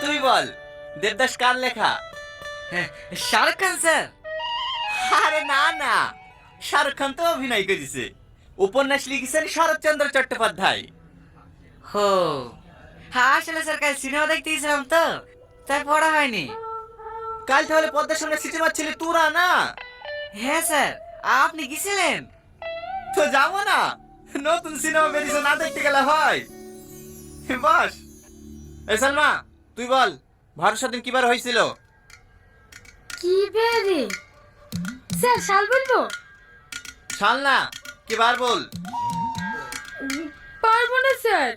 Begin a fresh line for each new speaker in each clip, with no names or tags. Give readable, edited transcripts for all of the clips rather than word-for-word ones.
তুই বল, দেবদাস কার লেখা?
শাহরুখ খান স্যার।
আরে না না, শাহরুখ খান তো অভিনয় করেছে। উপন্যাস লিখেছেন শরৎচন্দ্র চট্টোপাধ্যায়।
হো, হ্যাঁ আসলে স্যার কাল সিনেমা দেখতে গেছিলাম তো, তাই পড়া হয়নি।
কাল তাহলে পদ্মার সঙ্গে সিটি মারছিলি তোরা না?
হ্যাঁ স্যার, আপনি গেছিলেন?
তো যাবো না, নতুন সিনেমা বেরিয়েছে, না দেখতে গেলে হয়? বস। এই সালমা, তুই বল, ভারত স্বাধীন কিবার হয়েছিল?
কি বেরে স্যার শাল বলবো?
সাল না, কিবার বল।
পারবো না স্যার।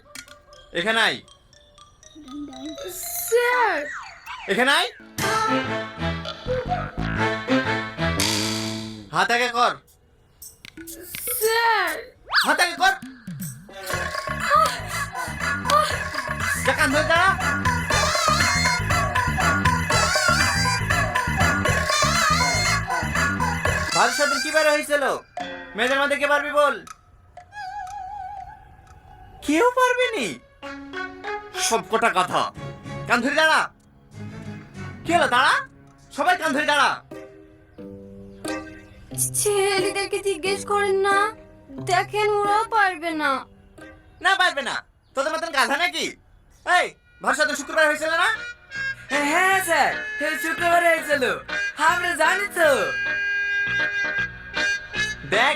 এখানে আয়,
স্যার
এখানে আয়। হাত আগে কর,
স্যার
হাত আগে কর। যা, কান ধরে দাঁড়া। ভারত স্বাধীন কিবার হয়েছিল? মেয়েদের মধ্যে কে পারবি বল? কেউ পারবে নি? সব কটা কথা। কান ধরে দাঁড়া। কি হলো, দাঁড়া। সবাই কান ধরে দাঁড়া।
ছেলেদেরকে জিজ্ঞেস করেন না, দেখেন ওরাও পারবে না।
না পারবে না? তোদের মতন গাধা নাকি? এই, ভারত স্বাধীন শুক্রবার হয়েছিল না?
হ্যাঁ স্যার, শুক্রবার হয়েছিল, আমরা জানি তো।
দেখ